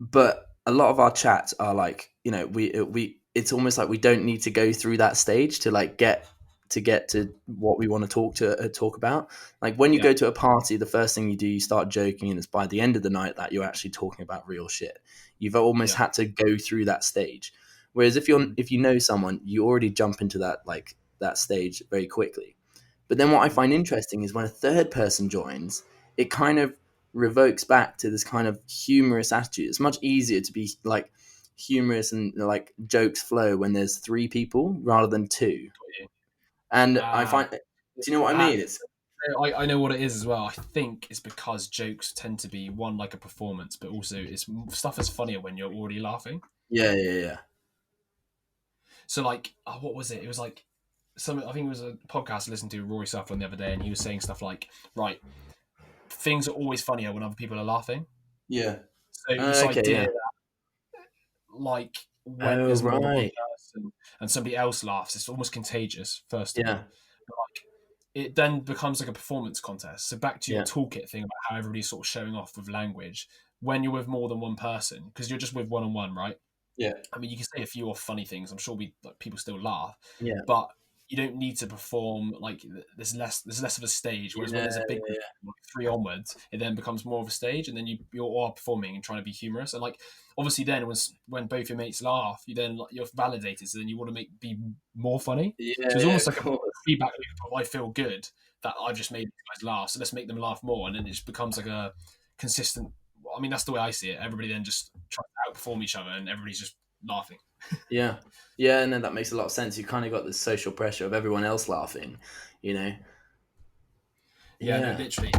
but a lot of our chats are like, we it's almost like we don't need to go through that stage to like get to what we want to talk about. Like when you Yeah. go to a party, the first thing you do, you start joking, and it's by the end of the night that you're actually talking about real shit. You've almost Yeah. had to go through that stage. Whereas if you know someone, you already jump into that stage very quickly. But then what I find interesting is when a third person joins, it kind of revokes back to this kind of humorous attitude. It's much easier to be like humorous and like jokes flow when there's three people rather than two. And I Ah, find, do you know what I ah, mean? It's I know what it is as well. I think it's because jokes tend to be one like a performance, but also it's stuff is funnier when you're already laughing. yeah, yeah, yeah, So like, what was it? It was like I think it was a podcast I listened to Rory Sutherland the other day, and he was saying stuff like, right, things are always funnier when other people are laughing. yeah. So this Okay, idea yeah. that like when Oh there's more than one right, person and somebody else laughs, it's almost contagious. First of yeah, all, but like it then becomes like a performance contest. So back to your yeah, toolkit thing about how everybody's sort of showing off with language when you're with more than one person, because you're just with one-on-one, right? yeah, I mean, you can say a few off funny things. I'm sure people still laugh, yeah, but you don't need to perform, like there's less of a stage. Whereas when Yeah, there's a big yeah, group, like 3 onwards, it then becomes more of a stage, and then you are performing and trying to be humorous. And like obviously then when both your mates laugh, you then like, you're validated, so then you want to be more funny. yeah, So yeah, it's yeah, almost of like a course. feedback loop of I feel good that I've just made these guys laugh, so let's make them laugh more, and then it just becomes like a consistent. I mean, that's the way I see it. Everybody then just tries to outperform each other, and everybody's just laughing. Yeah, yeah, and then that makes a lot of sense. You kind of got the social pressure of everyone else laughing, you know. Yeah, no, Yeah. literally.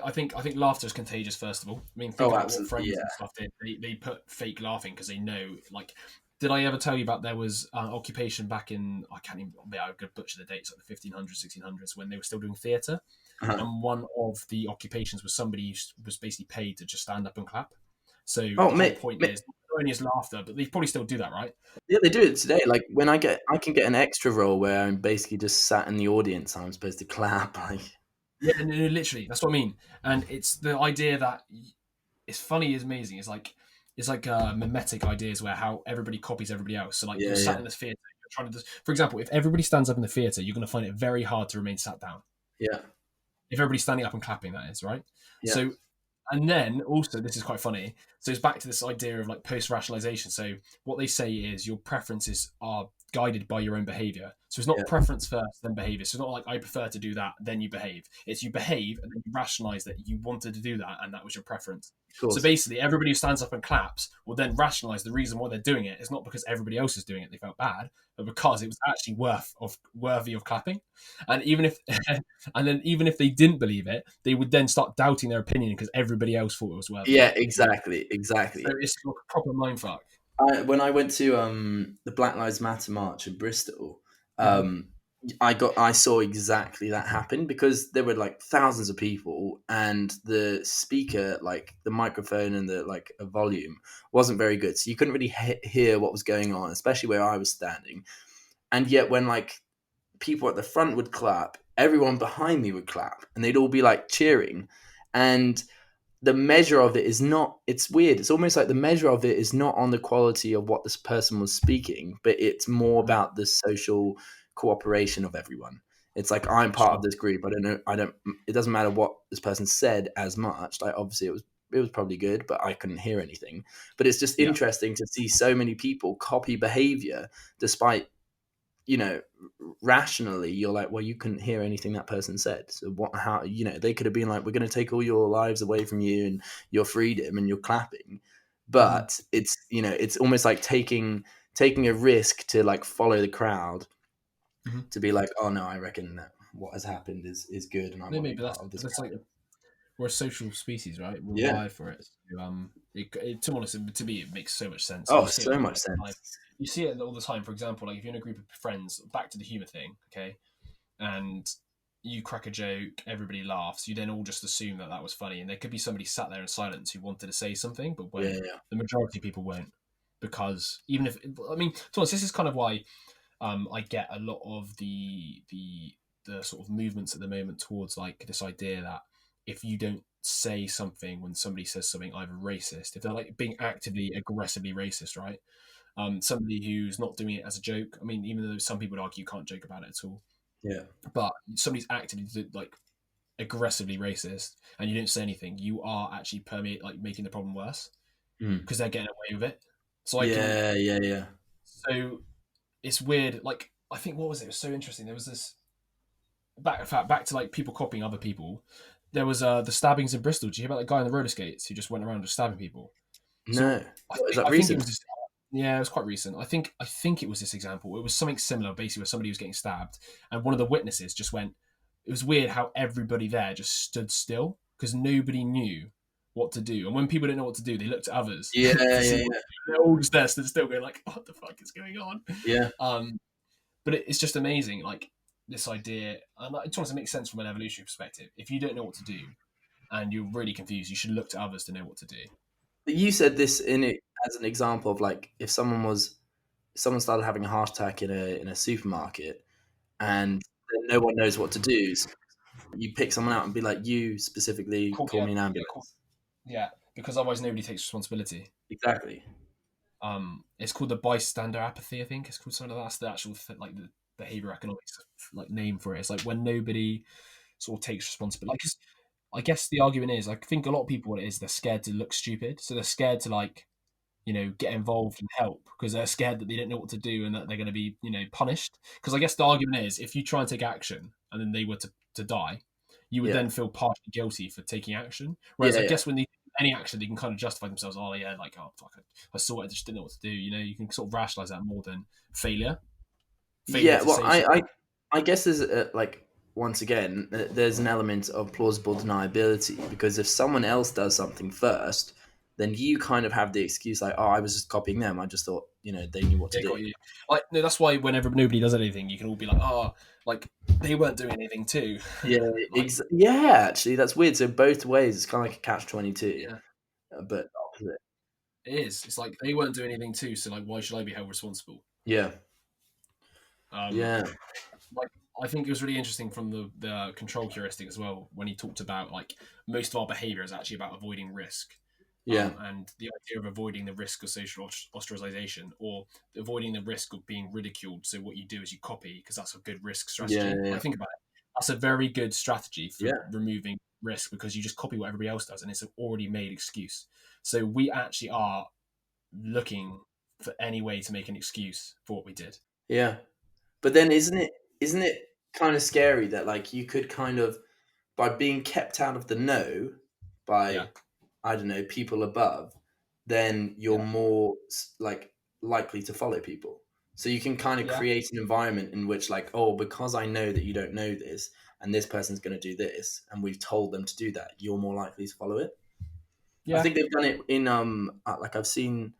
I think laughter is contagious. First of all, I mean, think Oh, about what absolutely. friends and Yeah. stuff did. They put fake laughing because they know. Like, did I ever tell you about there was an occupation back in, I can't even. I could butcher the dates, like the 1500s, 1600s, when they were still doing theatre, Uh-huh. and one of the occupations was somebody who was basically paid to just stand up and clap. So Oh, the whole mate, point mate, is not only is laughter, but they probably still do that, right? yeah, they do it today. Like when I can get an extra role where I'm basically just sat in the audience. I'm supposed to clap. Like, Yeah, no, no, literally, that's what I mean. And it's the idea that it's funny is amazing. It's like mimetic ideas where how everybody copies everybody else. So like you're yeah, sat yeah, in the theater, you're trying to. For example, if everybody stands up in the theater, you're going to find it very hard to remain sat down. yeah, If everybody's standing up and clapping, that is right. yeah, So and then also this is quite funny. So it's back to this idea of like post rationalization. So what they say is your preferences are guided by your own behavior. So it's yeah. not preference first, then behavior. So it's not like I prefer to do that, then you behave. It's you behave and then you rationalize that you wanted to do that and that was your preference. Of So course. basically, everybody who stands up and claps will then rationalize the reason why they're doing it. It's not because everybody else is doing it, they felt bad, but because it was actually worthy of clapping. And even if and then even if they didn't believe it, they would then start doubting their opinion because everybody else thought it was worthy. Yeah, If you know, exactly, so exactly. it's like a proper mindfuck. When I went to the Black Lives Matter march in Bristol, Mm-hmm. um, I saw exactly that happen because there were like thousands of people, and the speaker, like the microphone and the like a volume wasn't very good, so you couldn't really hear what was going on, especially where I was standing. And yet, when like people at the front would clap, everyone behind me would clap, and they'd all be like cheering, and the measure of it is not, it's weird, it's almost like the measure of it is not on the quality of what this person was speaking, but it's more about the social cooperation of everyone. It's like I'm part of Sure. this group. I don't know, I don't, it doesn't matter what this person said as much. Like obviously it was probably good, but I couldn't hear anything. But it's just Yeah. interesting to see so many people copy behavior despite, you know, rationally you're like, well, you couldn't hear anything that person said, so what, how, they could have been like, we're going to take all your lives away from you and your freedom, and you're clapping. Mm-hmm. But it's, it's almost like taking a risk to like follow the crowd, Mm-hmm. to be like, oh no, I reckon that what has happened is good, and I want to Maybe, be but part of but this that's like crowd. we're a social species, right? We're Yeah. wired for it. So, to be honest, to me, it makes so much sense, and Oh, you see it so all much the time. sense. You see it all the time. For example, like if you're in a group of friends, back to the humor thing, okay, and you crack a joke, everybody laughs. You then all just assume that that was funny, and there could be somebody sat there in silence who wanted to say something but Yeah, won't. yeah, The majority of people won't, because even if I mean, to be honest, this is kind of why I get a lot of the sort of movements at the moment towards like this idea that if you don't say something when somebody says something either racist, if they're like being actively aggressively racist, right? Somebody who's not doing it as a joke. I mean, even though some people would argue you can't joke about it at all, yeah. but somebody's actively like aggressively racist and you don't say anything, you are actually permeate like making the problem worse Mm. because they're getting away with it. So I can Yeah, yeah, yeah. so it's weird. Like I think what was it? It was so interesting. There was this back to like people copying other people. There was the stabbings in Bristol. Did you hear about the guy on the roller skates who just went around just stabbing people? So No. What, is that I think it was recent? just yeah, it was quite recent. I think it was this example. It was something similar, basically, where somebody was getting stabbed, and one of the witnesses just went. It was weird how everybody there just stood still because nobody knew what to do. And when people didn't know what to do, they looked at others Yeah, to see. yeah, What, yeah, they're all just there, stood still, going like, "What the fuck is going on?" yeah. Um, but it's just amazing, like this idea, and it just makes sense from an evolutionary perspective. If you don't know what to do and you're really confused, you should look to others to know what to do. But you said this in it as an example of like, if someone started having a heart attack in a supermarket, and no one knows what to do, so you pick someone out and be like, you specifically Cool, call yeah, me an yeah, cool, ambulance. yeah, because otherwise nobody takes responsibility. Exactly. It's called the bystander apathy. I think it's called something like that. That's the actual like behavior economics like name for it. It's like when nobody sort of takes responsibility. Like, 'cause I guess the argument is, I think a lot of people, what it is, they're scared to look stupid, so they're scared to like, get involved and help because they're scared that they don't know what to do and that they're going to be, punished. Because I guess the argument is, if you try and take action and then they were to die, you would Yeah. then feel partially guilty for taking action. Whereas Yeah. I Yeah. guess when they take any action, they can kind of justify themselves. Oh yeah, like, oh fuck, I saw it, I just didn't know what to do. You can sort of rationalize that more than failure. Failure Yeah, to well, say something. I guess there's like once again there's an element of plausible deniability because if someone else does something first, then you kind of have the excuse like, oh, I was just copying them. I just thought they knew what to Yeah, do. got you. Like, no, that's why whenever nobody does anything, you can all be like, oh, like they weren't doing anything too. Yeah, Like, yeah. Actually, that's weird. So both ways, it's kind of like a catch-22, yeah, but opposite. it is. It's like they weren't doing anything too, so like, why should I be held responsible? Yeah, Um, yeah, like I think it was really interesting from the control heuristic as well when he talked about like most of our behavior is actually about avoiding risk. yeah, And the idea of avoiding the risk of social ostracization or avoiding the risk of being ridiculed. So what you do is you copy because that's a good risk yeah, strategy. yeah, Like think about it. That's a very good strategy for yeah, removing risk because you just copy what everybody else does and it's an already made excuse. So we actually are looking for any way to make an excuse for what we did. yeah. But then isn't it kind of scary that like you could kind of by being kept out of the know by Yeah. I don't know people above, then you're Yeah. more like likely to follow people. So you can kind of Yeah. create an environment in which like oh because I know that you don't know this and this person's going to do this and we've told them to do that, you're more likely to follow it. I Yeah. think they've done it in like I've seen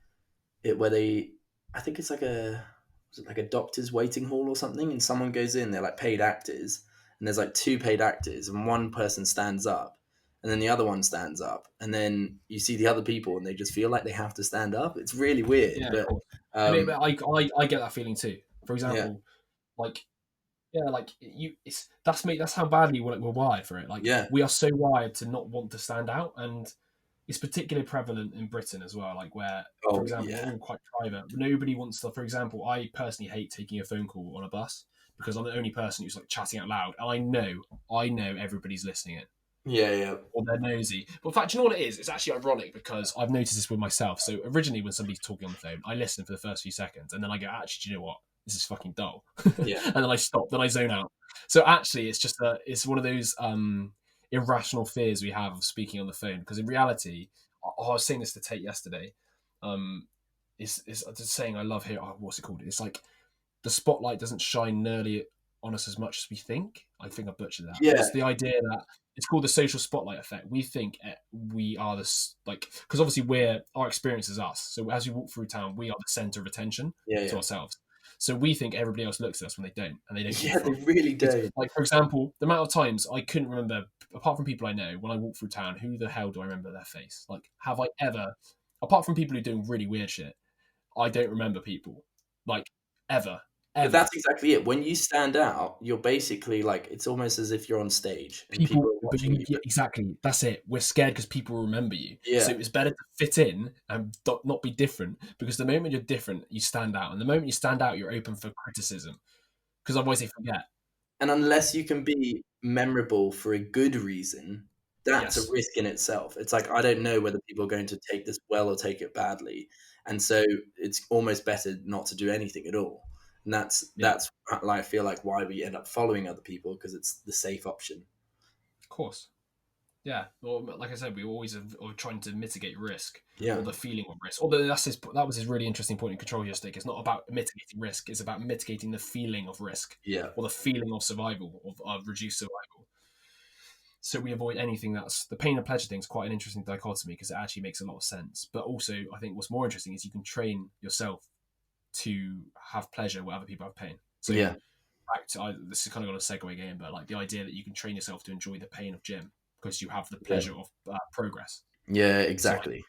it where they I think it's like a was it like a doctor's waiting hall or something and someone goes in, they're like paid actors and there's like two paid actors and one person stands up and then the other one stands up and then you see the other people and they just feel like they have to stand up. It's really weird, Yeah. Of but course. I mean, um I get that feeling too. For yeah, example, like yeah, like that's me. That's how badly we're wired for it. Like yeah, we are so wired to not want to stand out, and it's particularly prevalent in Britain as well. Like where, for oh example, we're yeah, all quite private. Nobody wants to. For example, I personally hate taking a phone call on a bus because I'm the only person who's like chatting out loud, and I know everybody's listening in yeah, yeah, or they're nosy. But in fact, you know what it is? It's actually ironic because I've noticed this with myself. So originally, when somebody's talking on the phone, I listen for the first few seconds, and then I go, actually, do you know what? This is fucking dull, yeah, and then I stop. Then I zone out. So actually, it's just it's one of those irrational fears we have of speaking on the phone. Because in reality, I was saying this to Tate yesterday. Um, it's just saying I love here. Oh, what's it called? It's like the spotlight doesn't shine nearly on us as much as we think. I think I butchered that, but yeah, it's the idea that it's called the social spotlight effect. We think we are this like because obviously our experience is us. So as we walk through town, we are the center of attention yeah, to yeah, ourselves. So we think everybody else looks at us when they don't, and they don't give a yeah, they fuck. really Because, don't. like for example, the amount of times I couldn't remember, apart from people I know, when I walk through town, who the hell do I remember their face? Like, have I ever, apart from people who are doing really weird shit, I don't remember people like ever, But ever. that's exactly it. When you stand out, you're basically like it's almost as if you're on stage and people People, are but watching you. yeah, exactly. That's it. We're scared because people will remember you. So Yeah, it's better to fit in and not be different because the moment you're different, you stand out. And the moment you stand out, you're open for criticism because otherwise they forget. and unless you can be memorable for a good reason, that's a Yes. risk in itself. It's like I don't know whether people are going to take this well or take it badly, and so it's almost better not to do anything at all. And Yeah, that's like I feel like why we end up following other people because it's the safe option. of course. Yeah. Well, like I said, we always are trying to mitigate risk Yeah, or the feeling of risk. Although that was his really interesting point in control heuristic. It's not about mitigating risk. It's about mitigating the feeling of risk yeah, or the feeling of survival of reduced survival. So we avoid anything that's the pain and pleasure thing is quite an interesting dichotomy because it actually makes a lot of sense. But also, I think what's more interesting is you can train yourself to have pleasure where other people have pain. So yeah, this is kind of got a segue again, but like the idea that you can train yourself to enjoy the pain of gym because you have the yeah, pleasure of progress. yeah, So like, exactly.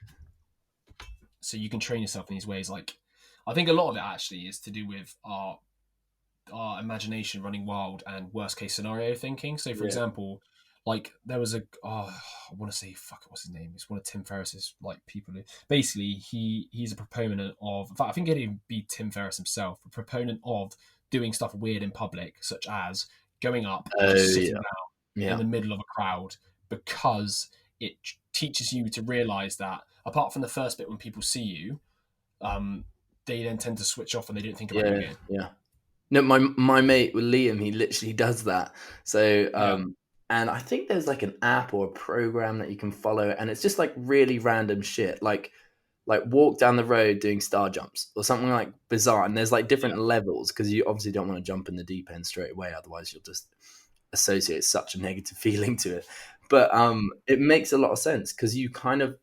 so you can train yourself in these ways. Like I think a lot of it actually is to do with our imagination running wild and worst case scenario thinking. So, for Yeah, example, like there was I want to say fuck what's his name? It's one of Tim Ferriss's like people who basically he's a proponent of. In fact, I think it'd even be Tim Ferriss himself, a proponent of doing stuff weird in public, such as going up and Oh just sitting yeah, down in yeah, the middle of a crowd, because it teaches you to realize that apart from the first bit when people see you, um, they then tend to switch off and they don't think about you yeah, again. yeah. No, my mate Liam, he literally does that. So, Yeah. and I think there's like an app or a program that you can follow, and it's just like really random shit, like walk down the road doing star jumps or something like bizarre. And there's like Yeah. different levels because you obviously don't want to jump in the deep end straight away, otherwise you'll just associate such a negative feeling to it. But it makes a lot of sense because you kind of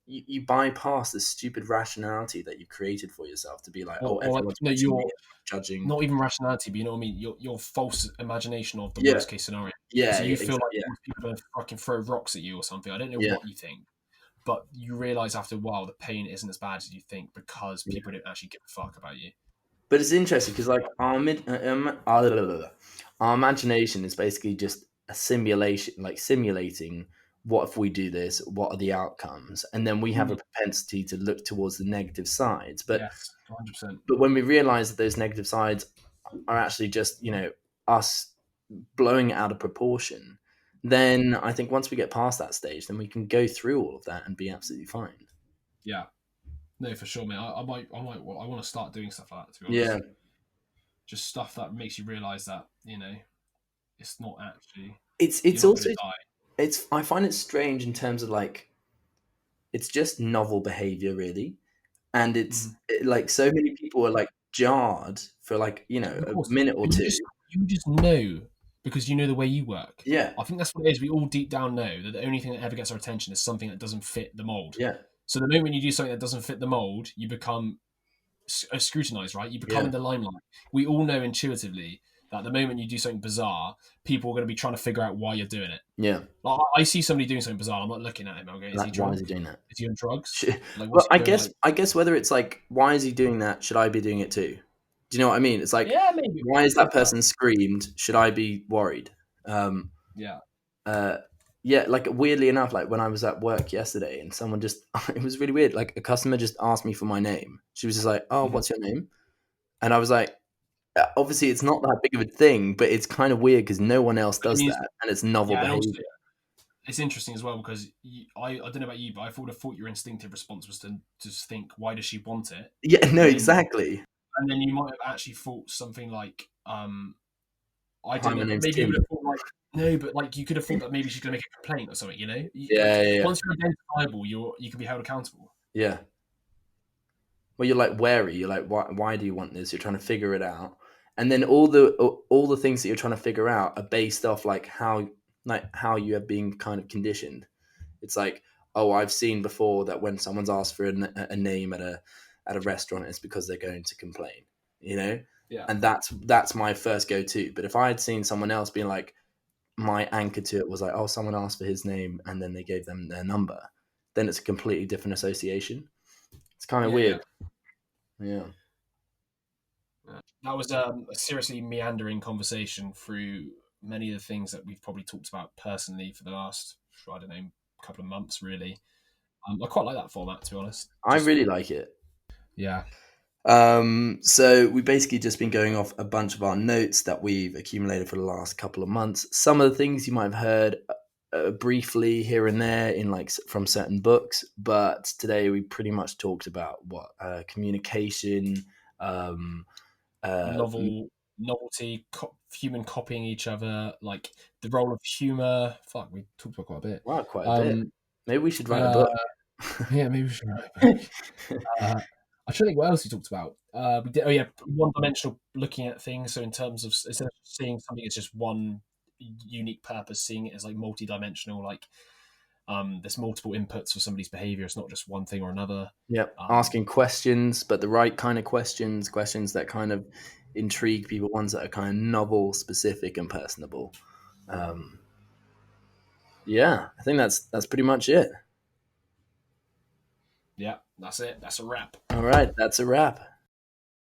you bypass the stupid rationality that you created for yourself to be like, oh, Or like, everyone's no, watching me, you're judging. not even rationality, but you know what I mean. Your false imagination of the Yeah, worst case scenario. yeah, So yeah, you feel like exactly. all these people are going to fucking throw rocks at you or something. I don't know Yeah, what you think, but you realize after a while the pain isn't as bad as you think because yeah. people don't actually give a fuck about you. But it's interesting because like our imagination is basically just a simulation, like simulating what if we do this, what are the outcomes, and then we have Mm, a propensity to look towards the negative sides. yes, 100%. But when we realize that those negative sides are actually just us blowing it out of proportion, then I think once we get past that stage, then we can go through all of that and be absolutely fine. Yeah, no, for sure, mate. I want to start doing stuff like that. To be Yeah, honest, just stuff that makes you realize that it's not actually it's you're not going also to die. it's I find it strange in terms of like it's just novel behavior really, and Mm-hmm. like so many people are like jarred for like Of a course, minute or but you two. just know because you know the way you work. Yeah, I think that's what it is. We all deep down know that the only thing that ever gets our attention is something that doesn't fit the mold. yeah, So the moment you do something that doesn't fit the mold, you become scrutinized, right? You become yeah, in the limelight. We all know intuitively that the moment you do something bizarre, people are going to be trying to figure out why you're doing it. yeah. Like, I see somebody doing something bizarre. I'm not looking at him. I'm going, is he Like, why is he drunk? doing that? Is he on drugs? Should, Like, what's well, he doing? Like, I guess whether it's like, why is he doing that? Should I be doing it too? Do you know what I mean? It's like, yeah, maybe. why is There's that that. person screamed? Should I be worried? Um, Yeah. uh, yeah, like weirdly enough, like when I was at work yesterday and someone just, it was really weird. Like a customer just asked me for my name. She was just like, oh, Mhm. what's your name? And I was like, obviously it's not that big of a thing, but it's kind of weird because no one else I does mean, that. And it's novel yeah, and also behavior. it's interesting as well because I don't know about you, but I would have thought your instinctive response was to just think, why does she want it? Yeah, no, And then exactly. you might have actually thought something like, I Hi, don't my know, name's maybe you would Tim. have thought like, no, but like you could have thought that maybe she's going to make a complaint or something. Like Yeah, yeah, yeah. once you're identifiable, you can be held accountable. Yeah. Well, you're like wary. You're like, why do you want this? You're trying to figure it out, and then all the things that you're trying to figure out are based off like how you have been kind of conditioned. It's like, oh, I've seen before that when someone's asked for a name at a restaurant, it's because they're going to complain, you know, Yeah, and that's my first go to. But if I had seen someone else being like, my anchor to it was like, oh, someone asked for his name and then they gave them their number, then it's a completely different association. It's kind of yeah, yeah. weird. Yeah. Yeah. That was a seriously meandering conversation through many of the things that we've probably talked about personally for the last, I don't know, couple of months, really. I quite like that format, to be honest. I Just, really like it. yeah. So we've basically just been going off a bunch of our notes that we've accumulated for the last couple of months. Some of the things you might have heard briefly here and there in like from certain books, but today we pretty much talked about what communication, um, Novelty, human copying each other, like the role of humor. Fuck, we talked about quite a bit. wow, quite a bit. Um, Maybe we should write a uh, book. yeah, maybe we should write a book. I trying to think what else we talked about. We did, oh yeah, one-dimensional looking at things. So in terms of instead of seeing something as just one unique purpose, seeing it as like multi-dimensional, like there's multiple inputs for somebody's behavior. It's not just one thing or another. Yep, Um, asking questions, but the right kind of questions, questions that kind of intrigue people, ones that are kind of novel, specific, and personable. Um, yeah, I think that's pretty much it. yeah, that's it. That's a wrap. All right, that's a wrap.